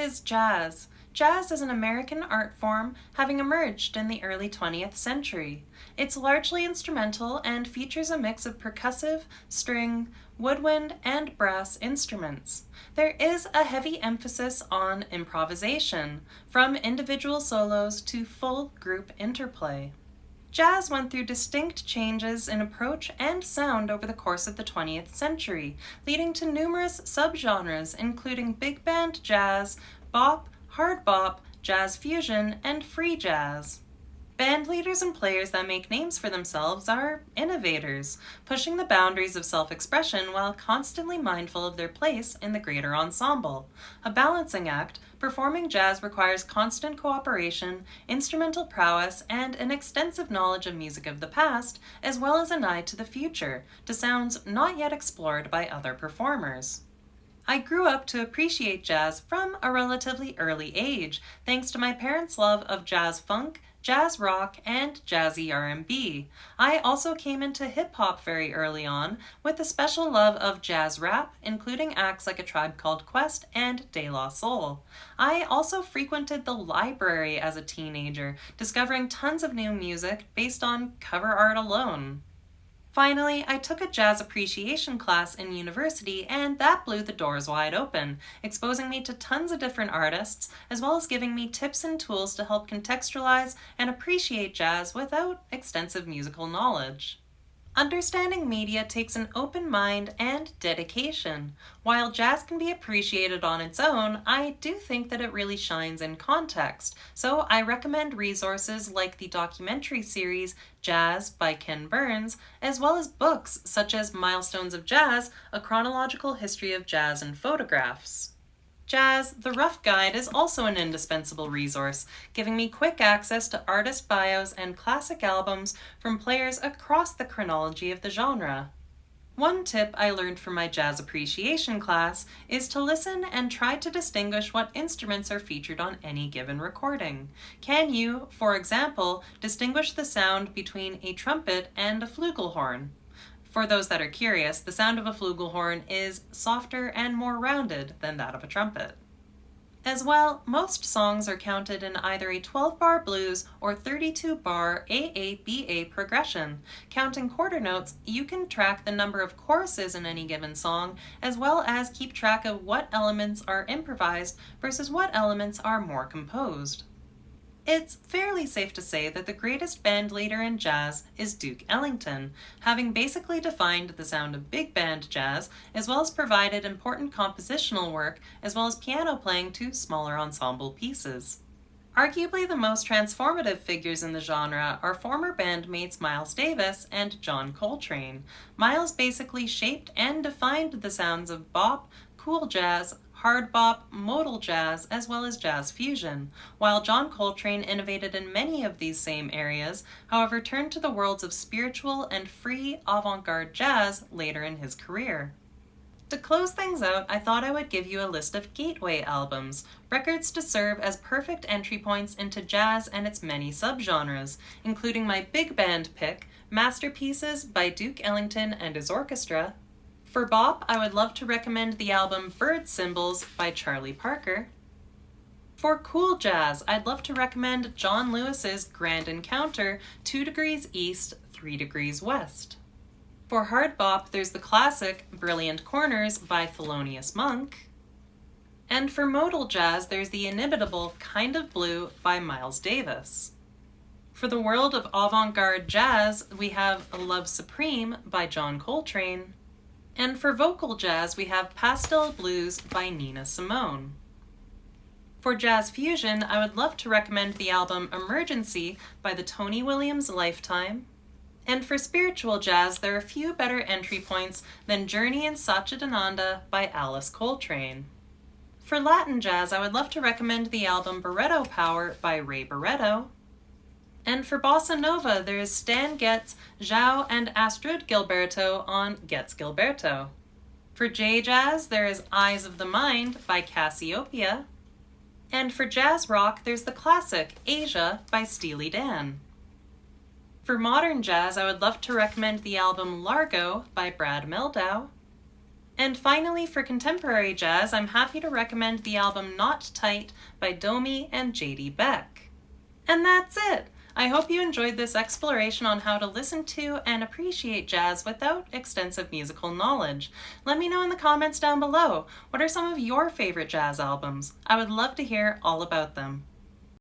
is jazz? Jazz is an American art form having emerged in the early 20th century. It's largely instrumental and features a mix of percussive, string, woodwind, and brass instruments. There is a heavy emphasis on improvisation, from individual solos to full group interplay. Jazz went through distinct changes in approach and sound over the course of the 20th century, leading to numerous subgenres including big band jazz, bop, hard bop, jazz fusion, and free jazz. Band leaders and players that make names for themselves are innovators, pushing the boundaries of self-expression while constantly mindful of their place in the greater ensemble. A balancing act, performing jazz requires constant cooperation, instrumental prowess, and an extensive knowledge of music of the past, as well as an eye to the future, to sounds not yet explored by other performers. I grew up to appreciate jazz from a relatively early age, thanks to my parents' love of jazz funk, jazz rock, and jazzy R&B. I also came into hip-hop very early on, with a special love of jazz rap, including acts like A Tribe Called Quest and De La Soul. I also frequented the library as a teenager, discovering tons of new music based on cover art alone. Finally, I took a jazz appreciation class in university, and that blew the doors wide open, exposing me to tons of different artists, as well as giving me tips and tools to help contextualize and appreciate jazz without extensive musical knowledge. Understanding media takes an open mind and dedication. While jazz can be appreciated on its own, I do think that it really shines in context, so I recommend resources like the documentary series Jazz by Ken Burns, as well as books such as Milestones of Jazz, A Chronological History of Jazz in Photographs. Jazz, The Rough Guide is also an indispensable resource, giving me quick access to artist bios and classic albums from players across the chronology of the genre. One tip I learned from my jazz appreciation class is to listen and try to distinguish what instruments are featured on any given recording. Can you, for example, distinguish the sound between a trumpet and a flugelhorn? For those that are curious, the sound of a flugelhorn is softer and more rounded than that of a trumpet. As well, most songs are counted in either a 12-bar blues or 32-bar AABA progression. Counting quarter notes, you can track the number of choruses in any given song, as well as keep track of what elements are improvised versus what elements are more composed. It's fairly safe to say that the greatest band leader in jazz is Duke Ellington, having basically defined the sound of big band jazz, as well as provided important compositional work, as well as piano playing to smaller ensemble pieces. Arguably the most transformative figures in the genre are former bandmates Miles Davis and John Coltrane. Miles basically shaped and defined the sounds of bop, cool jazz, hard bop, modal jazz, as well as jazz fusion, while John Coltrane innovated in many of these same areas, however turned to the worlds of spiritual and free avant-garde jazz later in his career. To close things out, I thought I would give you a list of gateway albums, records to serve as perfect entry points into jazz and its many subgenres, including my big band pick, Masterpieces by Duke Ellington and his orchestra. For bop, I would love to recommend the album Bird Symbols by Charlie Parker. For cool jazz, I'd love to recommend John Lewis's Grand Encounter, 2 Degrees East, 3 Degrees West. For hard bop, there's the classic Brilliant Corners by Thelonious Monk. And for modal jazz, there's the inimitable Kind of Blue by Miles Davis. For the world of avant-garde jazz, we have Love Supreme by John Coltrane. And for vocal jazz, we have Pastel Blues by Nina Simone. For jazz fusion, I would love to recommend the album Emergency by the Tony Williams Lifetime. And for spiritual jazz, there are few better entry points than Journey in Satchidananda by Alice Coltrane. For Latin jazz, I would love to recommend the album Barretto Power by Ray Barretto. And for bossa nova, there is Stan Getz, João and Astrid Gilberto on Getz Gilberto. For J-Jazz, there is Eyes of the Mind by Cassiopeia. And for jazz rock, there's the classic Asia by Steely Dan. For modern jazz, I would love to recommend the album Largo by Brad Mehldau. And finally, for contemporary jazz, I'm happy to recommend the album Not Tight by Domi and J.D. Beck. And that's it! I hope you enjoyed this exploration on how to listen to and appreciate jazz without extensive musical knowledge. Let me know in the comments down below, what are some of your favorite jazz albums? I would love to hear all about them.